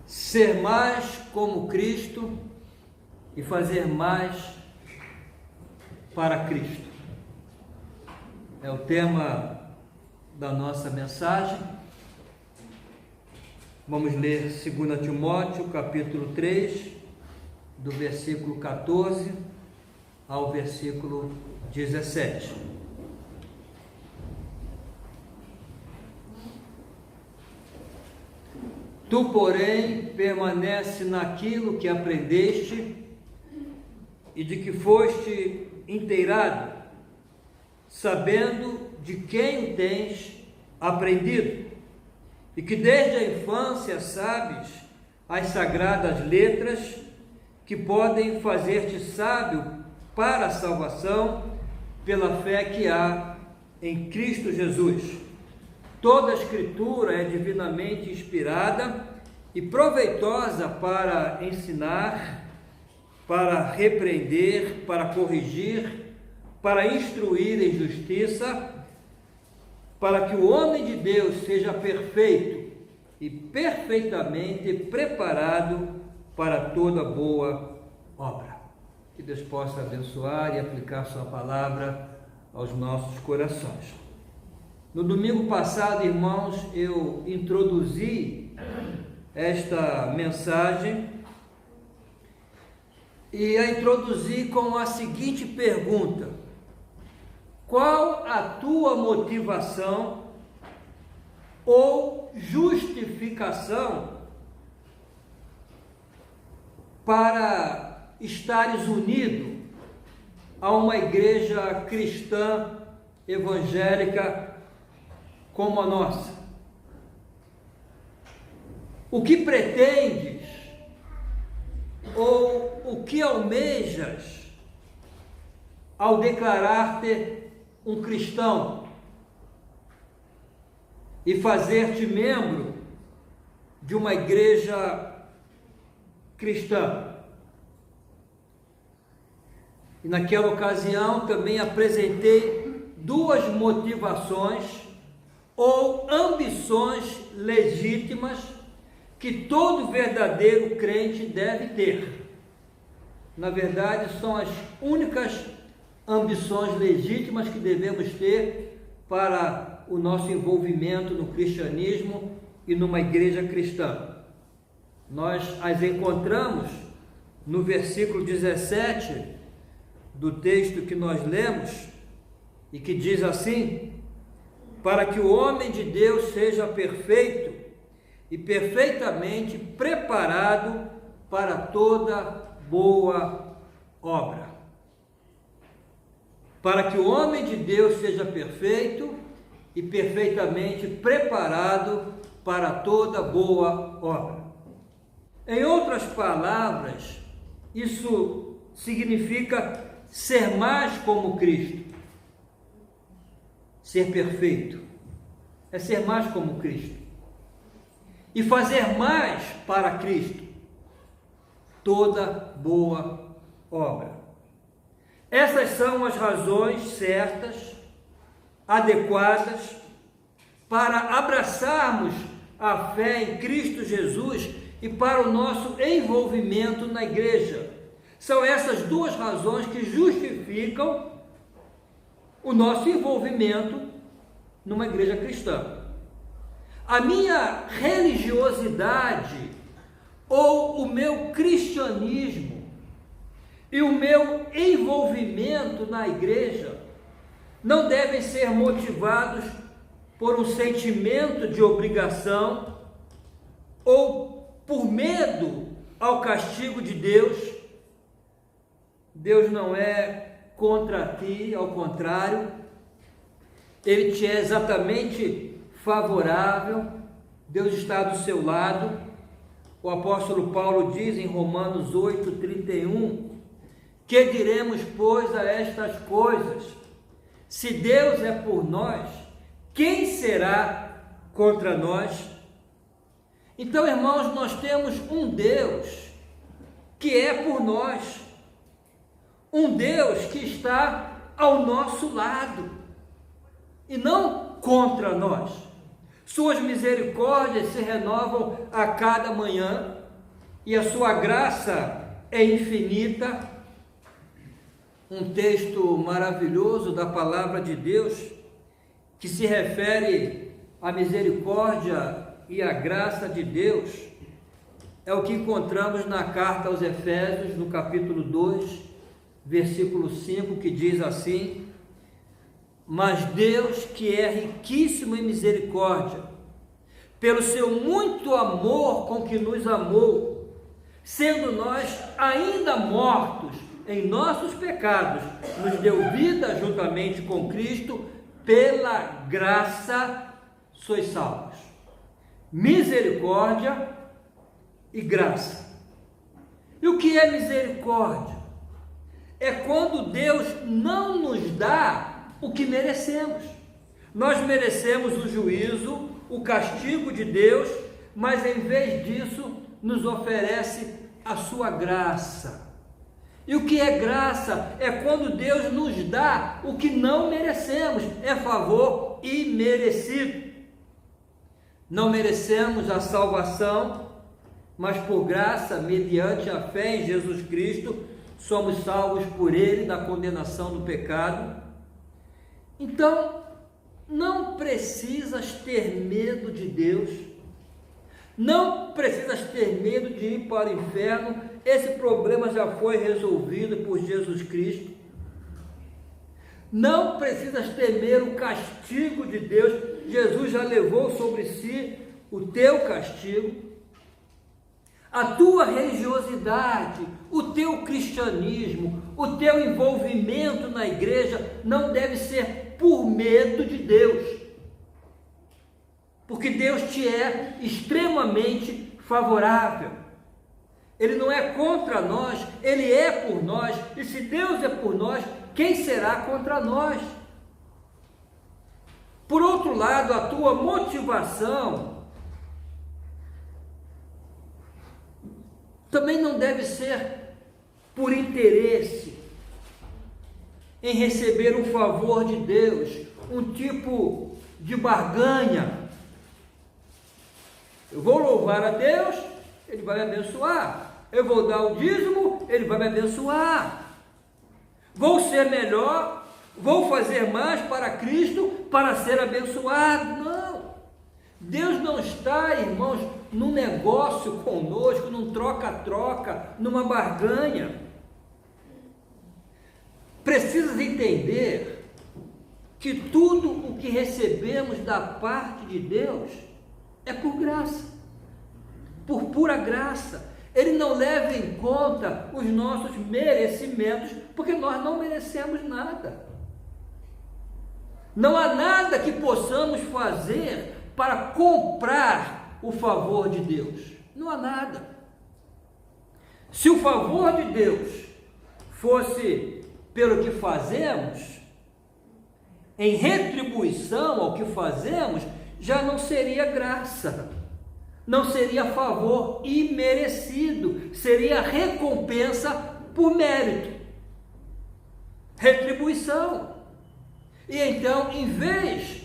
ser mais como Cristo e fazer mais para Cristo. É o tema da nossa mensagem. Vamos ler 2 Timóteo, capítulo 3, do versículo 14 ao versículo 17. Tu, porém, permanece naquilo que aprendeste e de que foste inteirado, sabendo de quem o tens aprendido, e que desde a infância sabes as sagradas letras que podem fazer-te sábio para a salvação pela fé que há em Cristo Jesus. Toda a Escritura é divinamente inspirada e proveitosa para ensinar, para repreender, para corrigir, para instruir em justiça, para que o homem de Deus seja perfeito e perfeitamente preparado para toda boa obra. Que Deus possa abençoar e aplicar sua palavra aos nossos corações. No domingo passado, irmãos, eu introduzi esta mensagem e a introduzi com a seguinte pergunta: qual a tua motivação ou justificação para estares unido a uma igreja cristã evangélica como a nossa? O que pretendes ou o que almejas ao declarar-te um cristão e fazer-te membro de uma igreja cristã? E naquela ocasião também apresentei duas motivações ou ambições legítimas que todo verdadeiro crente deve ter. Na verdade, são as únicas ambições legítimas que devemos ter para o nosso envolvimento no cristianismo e numa igreja cristã. Nós as encontramos no versículo 17 do texto que nós lemos, e que diz assim: para que o homem de Deus seja perfeito e perfeitamente preparado para toda boa obra. Para que o homem de Deus seja perfeito e perfeitamente preparado para toda boa obra. Em outras palavras, isso significa ser mais como Cristo. Ser perfeito é ser mais como Cristo. E fazer mais para Cristo toda boa obra. Essas são as razões certas, adequadas, para abraçarmos a fé em Cristo Jesus e para o nosso envolvimento na igreja. São essas duas razões que justificam o nosso envolvimento numa igreja cristã. A minha religiosidade ou o meu cristianismo e o meu envolvimento na igreja não devem ser motivados por um sentimento de obrigação ou por medo ao castigo de Deus. Deus não é contra ti, ao contrário, Ele te é exatamente favorável. Deus está do seu lado. O apóstolo Paulo diz em Romanos 8:31: que diremos, pois, a estas coisas? Se Deus é por nós, quem será contra nós? Então, irmãos, nós temos um Deus que é por nós, um Deus que está ao nosso lado e não contra nós. Suas misericórdias se renovam a cada manhã, e a sua graça é infinita. Um texto maravilhoso da palavra de Deus, que se refere à misericórdia e à graça de Deus, é o que encontramos na carta aos Efésios, no capítulo 2, versículo 5, que diz assim: mas Deus, que é riquíssimo em misericórdia, pelo seu muito amor com que nos amou, sendo nós ainda mortos em nossos pecados, nos deu vida juntamente com Cristo, pela graça sois salvos. Misericórdia e graça. E o que é misericórdia? É quando Deus não nos dá o que merecemos. Nós merecemos o juízo, o castigo de Deus, mas em vez disso nos oferece a sua graça. E o que é graça? É quando Deus nos dá o que não merecemos, é favor imerecido. Não merecemos a salvação, mas por graça, mediante a fé em Jesus Cristo, somos salvos por Ele da condenação do pecado. Então, não precisas ter medo de Deus, não precisas ter medo de ir para o inferno. Esse problema já foi resolvido por Jesus Cristo. Não precisas temer o castigo de Deus. Jesus já levou sobre si o teu castigo. A tua religiosidade, o teu cristianismo, o teu envolvimento na igreja não deve ser por medo de Deus, porque Deus te é extremamente favorável. Ele não é contra nós, Ele é por nós, e se Deus é por nós, quem será contra nós? Por outro lado, a tua motivação também não deve ser por interesse em receber um favor de Deus, um tipo de barganha. Eu vou louvar a Deus, Ele vai me abençoar. Eu vou dar o dízimo, Ele vai me abençoar. Vou ser melhor, vou fazer mais para Cristo para ser abençoado. Não. Deus não está, irmãos, num negócio conosco, num troca-troca, numa barganha. Precisas entender que tudo o que recebemos da parte de Deus é por graça, por pura graça. Ele não leva em conta os nossos merecimentos, porque nós não merecemos nada. Não há nada que possamos fazer para comprar o favor de Deus. Não há nada. Se o favor de Deus fosse pelo que fazemos, em retribuição ao que fazemos, já não seria graça, não seria favor imerecido, seria recompensa por mérito, retribuição. E então, em vez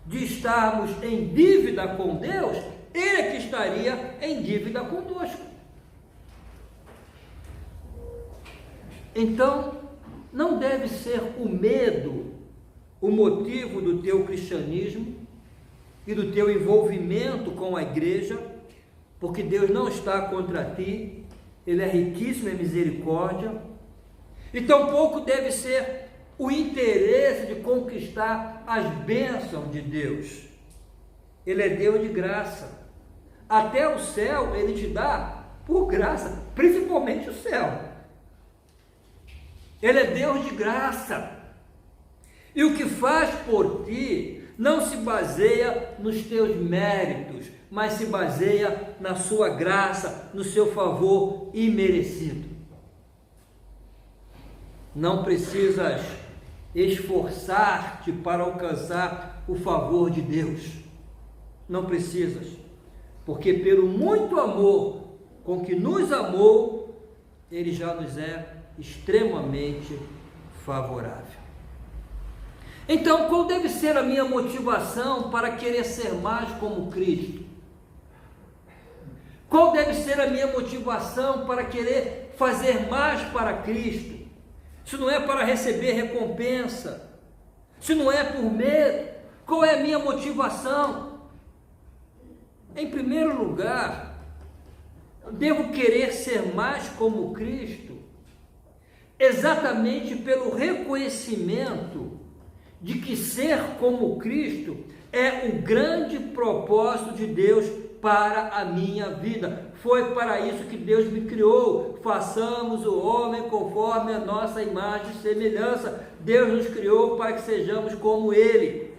de estarmos em dívida com Deus, Ele é que estaria em dívida conosco. Então, não deve ser o medo o motivo do teu cristianismo e do teu envolvimento com a igreja, porque Deus não está contra ti, Ele é riquíssimo em misericórdia, e tampouco deve ser o interesse de conquistar as bênçãos de Deus. Ele é Deus de graça. Até o céu Ele te dá por graça, principalmente o céu. Ele é Deus de graça. E o que faz por ti não se baseia nos teus méritos, mas se baseia na sua graça, no seu favor imerecido. Não precisas esforçar-te para alcançar o favor de Deus. Não precisas, porque pelo muito amor com que nos amou, Ele já nos é extremamente favorável. Então, qual deve ser a minha motivação para querer ser mais como Cristo? Qual deve ser a minha motivação para querer fazer mais para Cristo? Se não é para receber recompensa, se não é por medo, qual é a minha motivação? Em primeiro lugar, eu devo querer ser mais como Cristo, exatamente pelo reconhecimento de que ser como Cristo é o grande propósito de Deus para a minha vida. Foi para isso que Deus me criou. Façamos o homem conforme a nossa imagem e semelhança. Deus nos criou para que sejamos como Ele.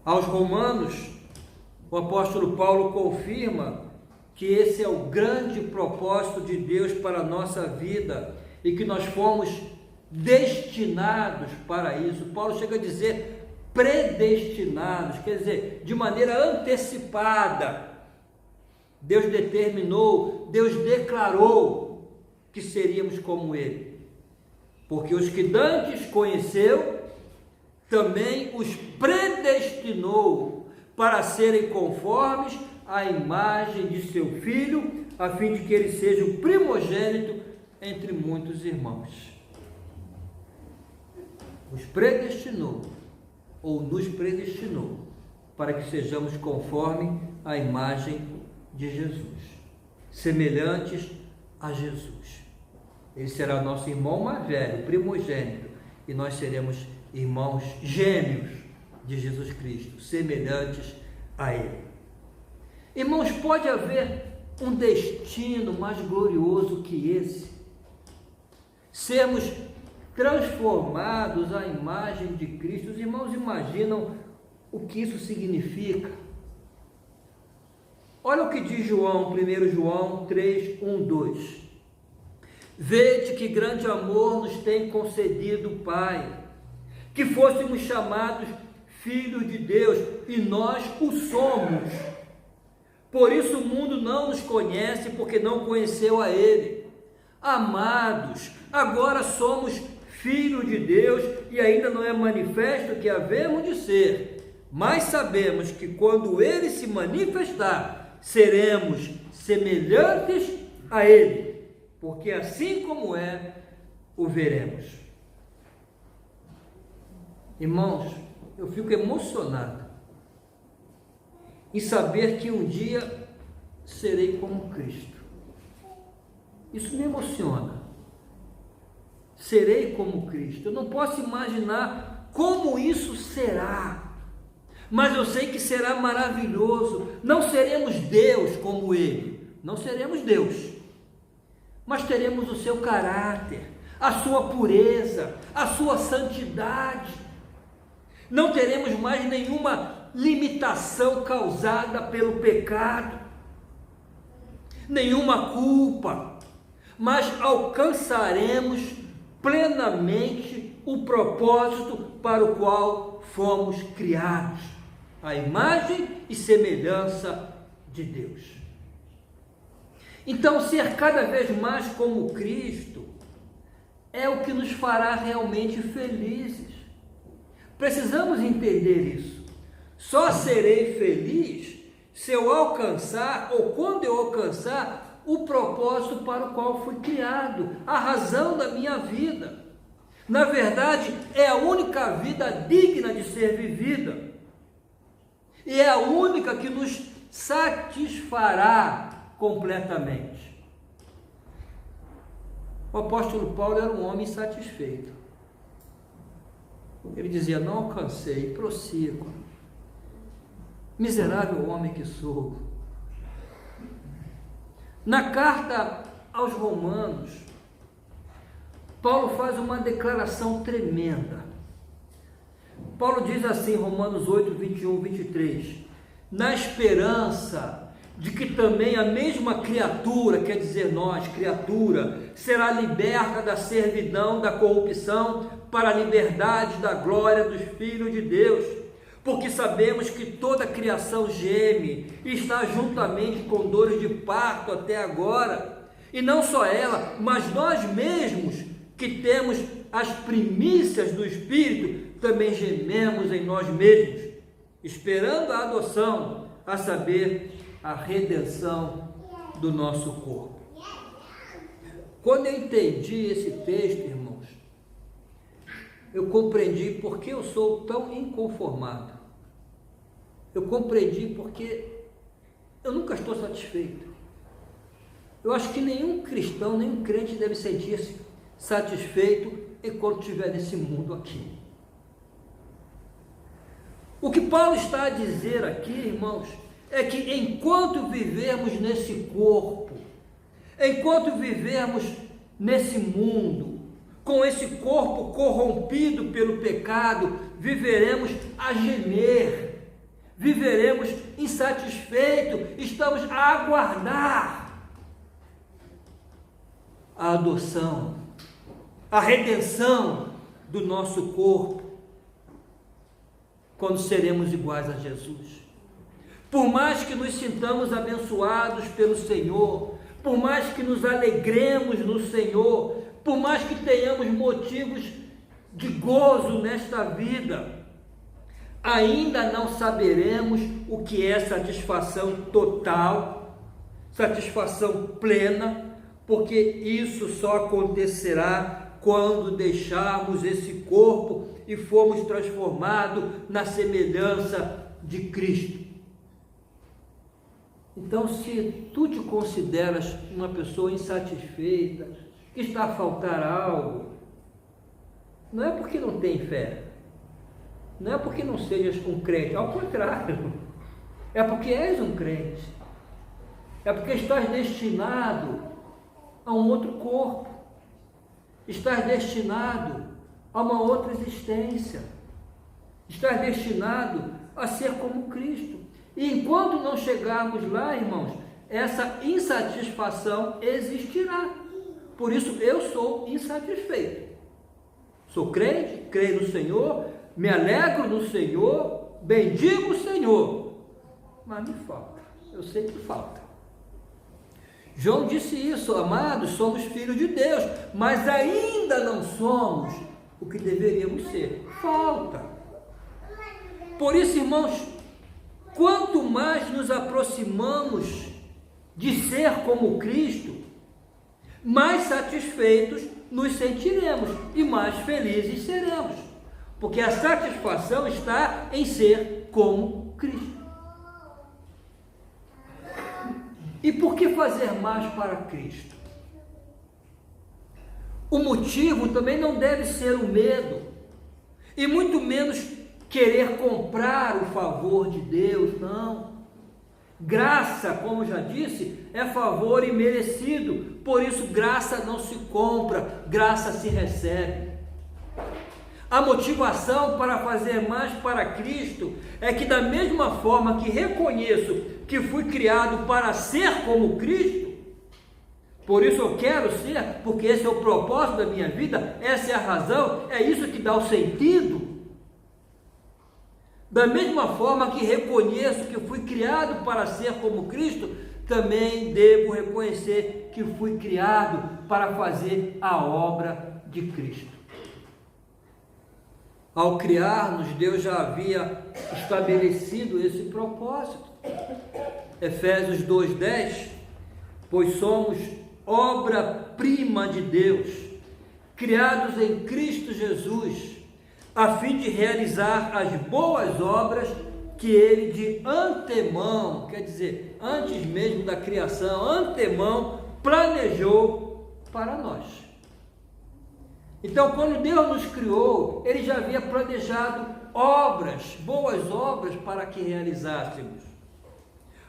Aos Romanos, o apóstolo Paulo confirma que esse é o grande propósito de Deus para a nossa vida e que nós fomos destinados para isso. Paulo chega a dizer predestinados, quer dizer, de maneira antecipada. Deus determinou, Deus declarou que seríamos como Ele, porque os que dantes conheceu, também os predestinou para serem conformes à imagem de seu Filho, a fim de que ele seja o primogênito entre muitos irmãos. Os predestinou, ou nos predestinou, para que sejamos conforme à imagem de Jesus, semelhantes a Jesus. Ele será nosso irmão mais velho, primogênito, e nós seremos irmãos gêmeos de Jesus Cristo, semelhantes a Ele. Irmãos, pode haver um destino mais glorioso que esse? Sermos transformados à imagem de Cristo. Os irmãos imaginam o que isso significa? Olha o que diz João, 1 João 3, 1, 2. Vede que grande amor nos tem concedido o Pai, que fôssemos chamados filhos de Deus, e nós o somos. Por isso o mundo não nos conhece, porque não conheceu a Ele. Amados, agora somos filhos de Deus, e ainda não é manifesto que havemos de ser, mas sabemos que quando Ele se manifestar, seremos semelhantes a Ele, porque assim como é, o veremos. Irmãos, eu fico emocionado em saber que um dia serei como Cristo. Isso me emociona. Serei como Cristo. Eu não posso imaginar como isso será, mas eu sei que será maravilhoso. Não seremos Deus como Ele, não seremos Deus, mas teremos o seu caráter, a sua pureza, a sua santidade. Não teremos mais nenhuma limitação causada pelo pecado, nenhuma culpa, mas alcançaremos plenamente o propósito para o qual fomos criados, a imagem e semelhança de Deus. Então, ser cada vez mais como Cristo é o que nos fará realmente felizes. Precisamos entender isso. Só serei feliz se eu alcançar, ou quando eu alcançar, o propósito para o qual fui criado, a razão da minha vida. Na verdade, é a única vida digna de ser vivida, e é a única que nos satisfará completamente. O apóstolo Paulo era um homem insatisfeito. Ele dizia: não alcancei, prossigo. Miserável homem que sou. Na carta aos Romanos, Paulo faz uma declaração tremenda. Paulo diz assim, Romanos 8, 21, 23, na esperança de que também a mesma criatura, quer dizer nós, criatura, será liberta da servidão, da corrupção, para a liberdade da glória dos filhos de Deus, porque sabemos que toda a criação geme e está juntamente com dores de parto até agora, e não só ela, mas nós mesmos, que temos as primícias do Espírito, também gememos em nós mesmos, esperando a adoção, a saber, a redenção do nosso corpo. Quando eu entendi esse texto, irmãos, eu compreendi por que eu sou tão inconformado. Eu compreendi porque eu nunca estou satisfeito. Eu acho que nenhum cristão, nenhum crente deve sentir-se satisfeito enquanto estiver nesse mundo aqui. O que Paulo está a dizer aqui, irmãos, é que enquanto vivermos nesse corpo, enquanto vivermos nesse mundo, com esse corpo corrompido pelo pecado, viveremos a gemer, viveremos insatisfeitos, estamos a aguardar a adoção, a redenção do nosso corpo, quando seremos iguais a Jesus. Por mais que nos sintamos abençoados pelo Senhor, por mais que nos alegremos no Senhor, por mais que tenhamos motivos de gozo nesta vida, ainda não saberemos o que é satisfação total, satisfação plena, porque isso só acontecerá quando deixarmos esse corpo e formos transformados na semelhança de Cristo. Então, se tu te consideras uma pessoa insatisfeita, que está a faltar algo, não é porque não tem fé, não é porque não sejas um crente, ao contrário, é porque és um crente, é porque estás destinado a um outro corpo, estás destinado a uma outra existência, estás destinado a ser como Cristo. E enquanto não chegarmos lá, irmãos, essa insatisfação existirá. Por isso eu sou insatisfeito. Sou crente, creio no Senhor, me alegro no Senhor, bendigo o Senhor, mas me falta, eu sei que falta. João disse isso: amados, somos filhos de Deus, mas ainda não somos o que deveríamos ser. Falta. Por isso, irmãos, quanto mais nos aproximamos de ser como Cristo, mais satisfeitos nos sentiremos e mais felizes seremos, porque a satisfação está em ser como Cristo. E por que fazer mais para Cristo? O motivo também não deve ser o medo, e muito menos querer comprar o favor de Deus, não. Graça, como já disse, é favor imerecido, por isso graça não se compra, graça se recebe. A motivação para fazer mais para Cristo é que, da mesma forma que reconheço que fui criado para ser como Cristo, por isso eu quero ser, porque esse é o propósito da minha vida, essa é a razão, é isso que dá o sentido. Da mesma forma que reconheço que fui criado para ser como Cristo, também devo reconhecer que fui criado para fazer a obra de Cristo. Ao criar-nos, Deus já havia estabelecido esse propósito. Efésios 2:10, pois somos obra-prima de Deus, criados em Cristo Jesus, a fim de realizar as boas obras que Ele de antemão, quer dizer, antes mesmo da criação, antemão, planejou para nós. Então, quando Deus nos criou, Ele já havia planejado obras, boas obras para que realizássemos.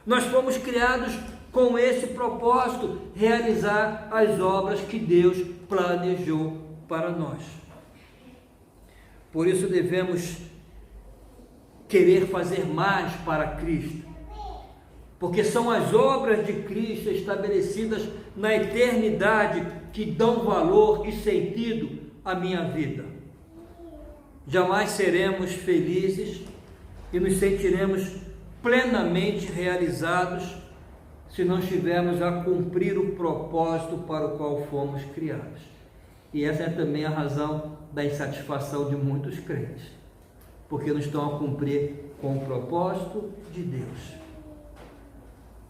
Nós fomos criados com esse propósito, realizar as obras que Deus planejou para nós. Por isso devemos querer fazer mais para Cristo, porque são as obras de Cristo estabelecidas na eternidade que dão valor e sentido à minha vida. Jamais seremos felizes e nos sentiremos plenamente realizados se não estivermos a cumprir o propósito para o qual fomos criados. E essa é também a razão da insatisfação de muitos crentes, porque não estão a cumprir com o propósito de Deus.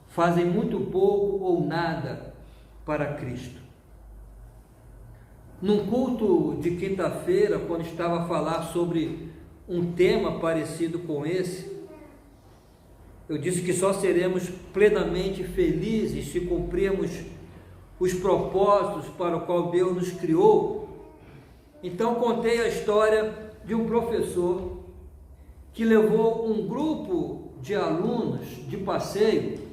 Fazem muito pouco ou nada para Cristo. Num culto de quinta-feira, quando estava a falar sobre um tema parecido com esse, eu disse que só seremos plenamente felizes se cumprirmos os propósitos para o qual Deus nos criou. Então contei a história de um professor que levou um grupo de alunos de passeio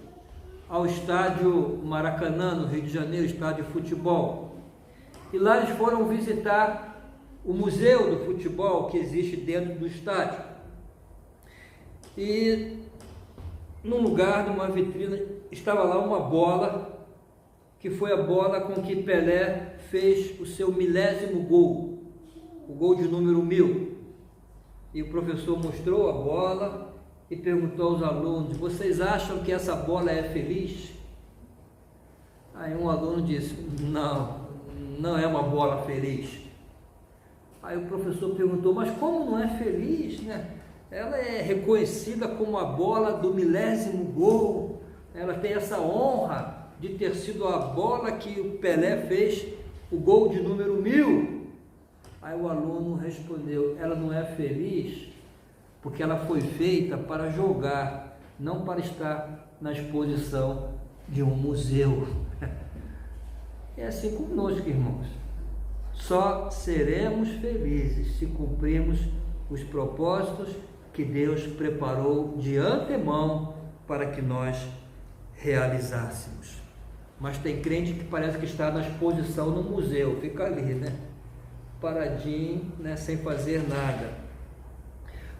ao estádio Maracanã, no Rio de Janeiro, estádio de futebol. E lá eles foram visitar o museu do futebol que existe dentro do estádio. E num lugar, numa vitrine, estava lá uma bola, que foi a bola com que Pelé fez o seu 1000º gol, o gol de número 1000. E o professor mostrou a bola e perguntou aos alunos: vocês acham que essa bola é feliz? Aí um aluno disse: não é uma bola feliz. Aí o professor perguntou: mas como não é feliz, né? Ela é reconhecida como a bola do 1000º gol, ela tem essa honra de ter sido a bola que o Pelé fez o gol de número 1000. Aí o aluno respondeu: ela não é feliz porque ela foi feita para jogar, não para estar na exposição de um museu. É assim conosco, irmãos. Só seremos felizes se cumprirmos os propósitos que Deus preparou de antemão para que nós realizássemos. Mas tem crente que parece que está na exposição no museu, fica ali, né? Paradinho, né? Sem fazer nada.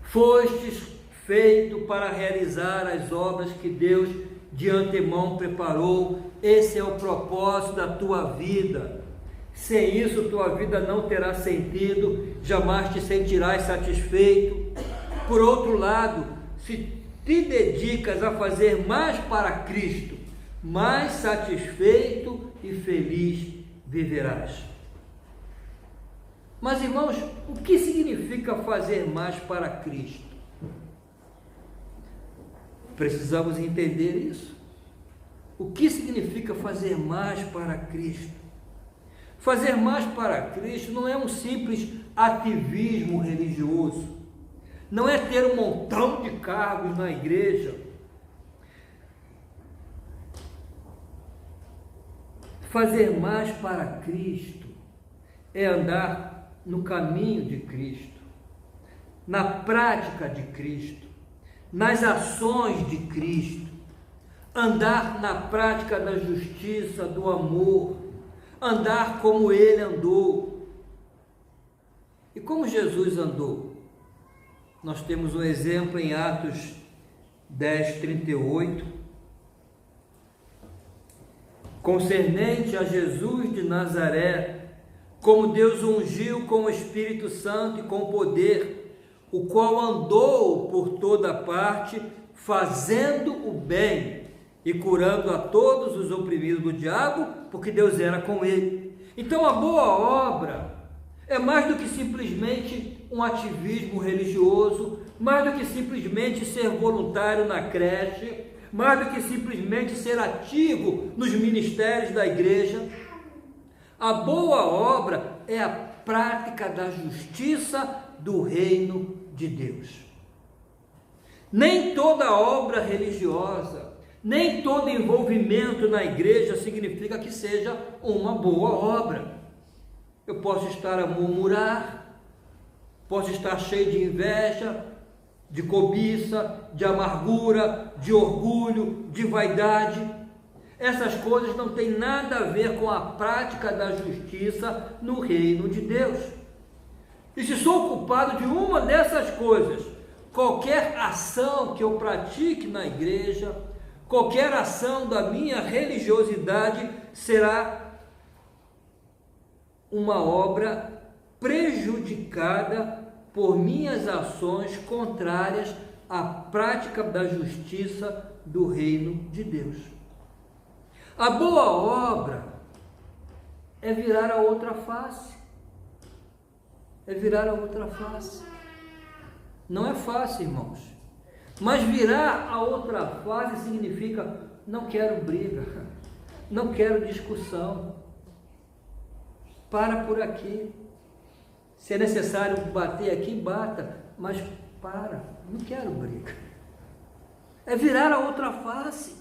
Fostes feito para realizar as obras que Deus de antemão preparou. Esse é o propósito da tua vida. Sem isso, tua vida não terá sentido, jamais te sentirás satisfeito. Por outro lado, se te dedicas a fazer mais para Cristo, mais satisfeito e feliz viverás. Mas, irmãos, o que significa fazer mais para Cristo? Precisamos entender isso. O que significa fazer mais para Cristo? Fazer mais para Cristo não é um simples ativismo religioso, não é ter um montão de cargos na igreja. Fazer mais para Cristo é andar no caminho de Cristo, na prática de Cristo, nas ações de Cristo, andar na prática da justiça, do amor, andar como Ele andou. E como Jesus andou? Nós temos um exemplo em Atos 10:38, concernente a Jesus de Nazaré, como Deus ungiu com o Espírito Santo e com poder, o qual andou por toda parte, fazendo o bem e curando a todos os oprimidos do diabo, porque Deus era com ele. Então a boa obra é mais do que simplesmente um ativismo religioso, mais do que simplesmente ser voluntário na creche, mais do que simplesmente ser ativo nos ministérios da igreja. A boa obra é a prática da justiça do reino de Deus. Nem toda obra religiosa, nem todo envolvimento na igreja significa que seja uma boa obra. Eu posso estar a murmurar, posso estar cheio de inveja, de cobiça, de amargura, de orgulho, de vaidade. Essas coisas não têm nada a ver com a prática da justiça no reino de Deus. E se sou culpado de uma dessas coisas, qualquer ação que eu pratique na igreja, qualquer ação da minha religiosidade será uma obra prejudicada por minhas ações contrárias à prática da justiça do reino de Deus. A boa obra é virar a outra face. é virar a outra face. Não é fácil, irmãos. Mas virar a outra face significa: não quero briga, não quero discussão. Para por aqui. Se é necessário bater aqui, bata, mas para, não quero briga. É virar a outra face.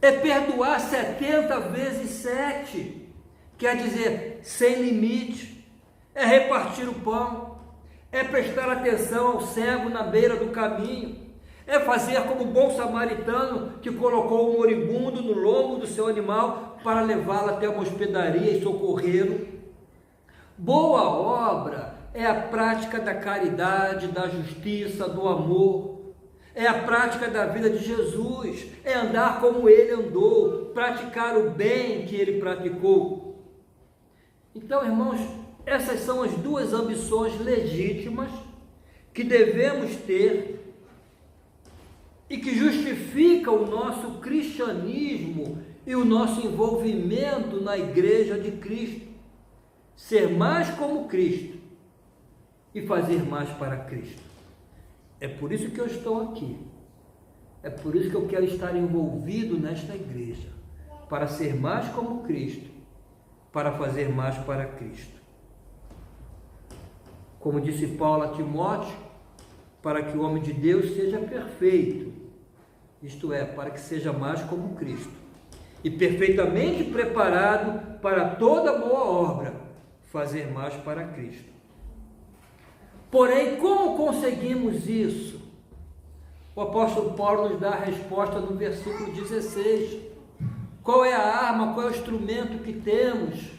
É perdoar 70 vezes 7, quer dizer, sem limite. É repartir o pão, é prestar atenção ao cego na beira do caminho, é fazer como o bom samaritano que colocou o moribundo no lombo do seu animal para levá-lo até uma hospedaria e socorrê-lo. Boa obra é a prática da caridade, da justiça, do amor. É a prática da vida de Jesus, é andar como ele andou, praticar o bem que ele praticou. Então, irmãos, essas são as duas ambições legítimas que devemos ter e que justificam o nosso cristianismo e o nosso envolvimento na Igreja de Cristo. Ser mais como Cristo e fazer mais para Cristo. É por isso que eu estou aqui. É por isso que eu quero estar envolvido nesta igreja, para ser mais como Cristo, para fazer mais para Cristo. Como disse Paulo a Timóteo, para que o homem de Deus seja perfeito, isto é, para que seja mais como Cristo, e perfeitamente preparado para toda boa obra, fazer mais para Cristo. Porém, como conseguimos isso? O apóstolo Paulo nos dá a resposta no versículo 16. Qual é a arma, qual é o instrumento que temos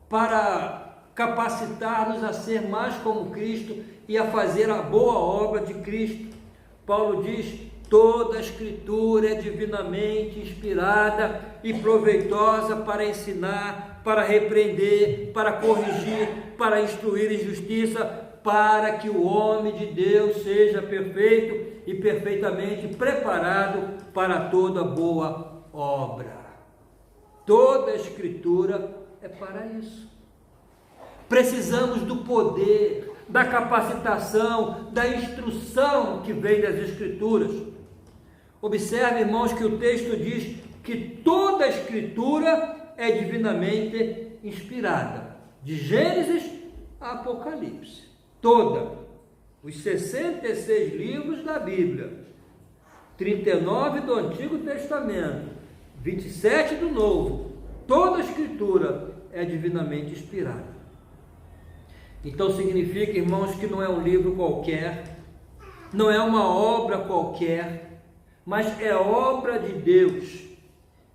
para capacitar-nos a ser mais como Cristo e a fazer a boa obra de Cristo? Paulo diz: toda a Escritura é divinamente inspirada e proveitosa para ensinar, para repreender, para corrigir, para instruir em justiça, para que o homem de Deus seja perfeito e perfeitamente preparado para toda boa obra. Toda a Escritura é para isso. Precisamos do poder, da capacitação, da instrução que vem das Escrituras. Observe, irmãos, que o texto diz que toda a Escritura é divinamente inspirada, de Gênesis a Apocalipse. Toda, os 66 livros da Bíblia, 39 do Antigo Testamento, 27 do Novo, toda a Escritura é divinamente inspirada. Então significa, irmãos, que não é um livro qualquer, não é uma obra qualquer, mas é obra de Deus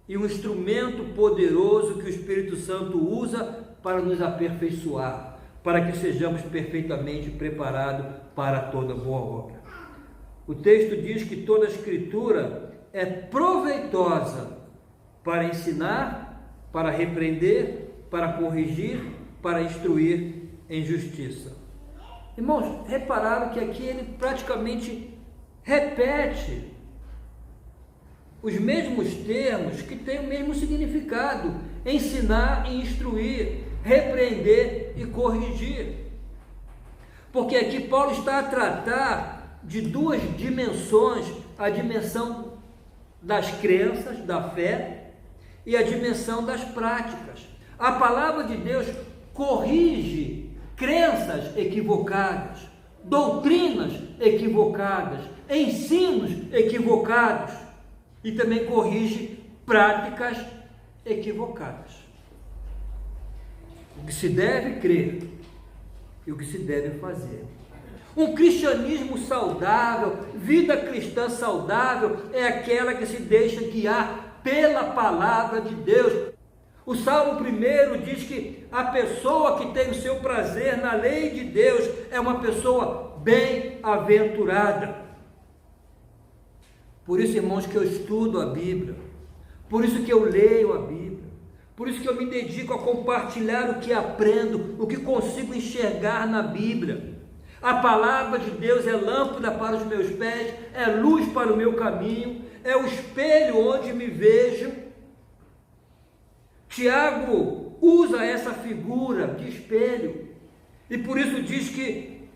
e um instrumento poderoso que o Espírito Santo usa para nos aperfeiçoar, para que sejamos perfeitamente preparados para toda boa obra. O texto diz que toda a Escritura é proveitosa para ensinar, para repreender, para corrigir, para instruir em justiça. Irmãos, repararam que aqui ele praticamente repete os mesmos termos que têm o mesmo significado: ensinar e instruir, repreender e corrigir. Porque aqui Paulo está a tratar de duas dimensões: a dimensão das crenças, da fé, e a dimensão das práticas. A palavra de Deus corrige crenças equivocadas, doutrinas equivocadas, ensinos equivocados, e também corrige práticas equivocadas. O que se deve crer e o que se deve fazer. Um cristianismo saudável, vida cristã saudável, é aquela que se deixa guiar pela palavra de Deus. O Salmo 1 diz que a pessoa que tem o seu prazer na lei de Deus é uma pessoa bem-aventurada. Por isso, irmãos, que eu estudo a Bíblia, por isso que eu leio a Bíblia, por isso que eu me dedico a compartilhar o que aprendo, o que consigo enxergar na Bíblia. A palavra de Deus é lâmpada para os meus pés, é luz para o meu caminho, é o espelho onde me vejo. Tiago usa essa figura de espelho, e por isso diz que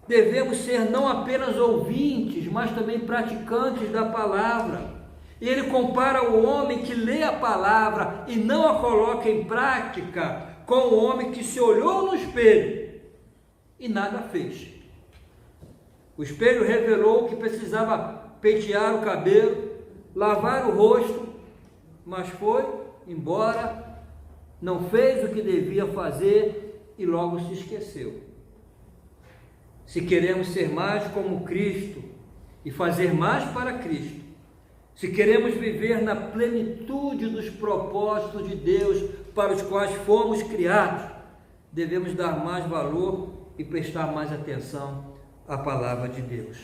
devemos ser não apenas ouvintes, mas também praticantes da palavra. E ele compara o homem que lê a palavra e não a coloca em prática com o homem que se olhou no espelho e nada fez. O espelho revelou que precisava pentear o cabelo, lavar o rosto, mas foi embora, não fez o que devia fazer e logo se esqueceu. Se queremos ser mais como Cristo e fazer mais para Cristo, se queremos viver na plenitude dos propósitos de Deus para os quais fomos criados, devemos dar mais valor e prestar mais atenção à palavra de Deus.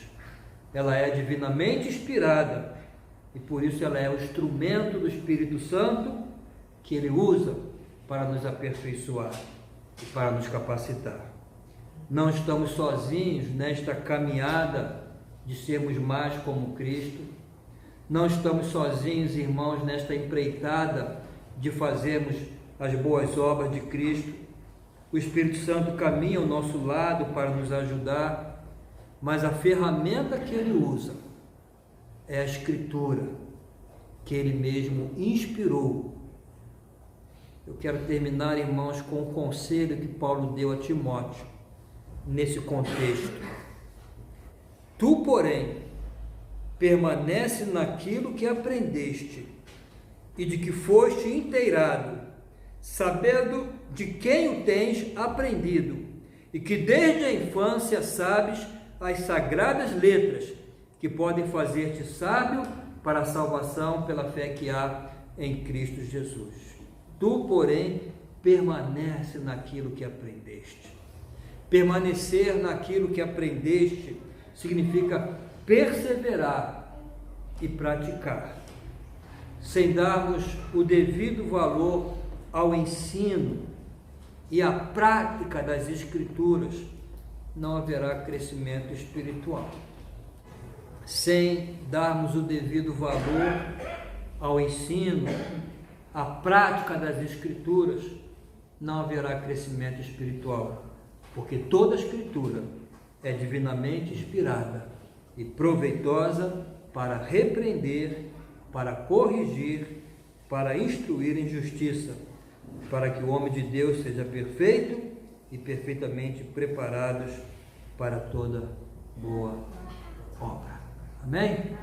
Ela é divinamente inspirada e por isso ela é o instrumento do Espírito Santo que Ele usa para nos aperfeiçoar e para nos capacitar. Não estamos sozinhos nesta caminhada de sermos mais como Cristo. Não estamos sozinhos, irmãos, nesta empreitada de fazermos as boas obras de Cristo. O Espírito Santo caminha ao nosso lado para nos ajudar, mas a ferramenta que Ele usa é a Escritura, que Ele mesmo inspirou. Eu quero terminar, irmãos, com o conselho que Paulo deu a Timóteo, nesse contexto. Tu, porém, permanece naquilo que aprendeste e de que foste inteirado, sabendo de quem o tens aprendido, e que desde a infância sabes as sagradas letras, que podem fazer-te sábio para a salvação pela fé que há em Cristo Jesus. Tu, porém, permanece naquilo que aprendeste. Permanecer naquilo que aprendeste significa perseverar e praticar. Sem darmos o devido valor ao ensino e à prática das Escrituras, não haverá crescimento espiritual. Sem darmos o devido valor ao ensino, à prática das Escrituras, não haverá crescimento espiritual, porque toda a Escritura é divinamente inspirada e proveitosa para repreender, para corrigir, para instruir em justiça, para que o homem de Deus seja perfeito e perfeitamente preparados para toda boa obra. Amém?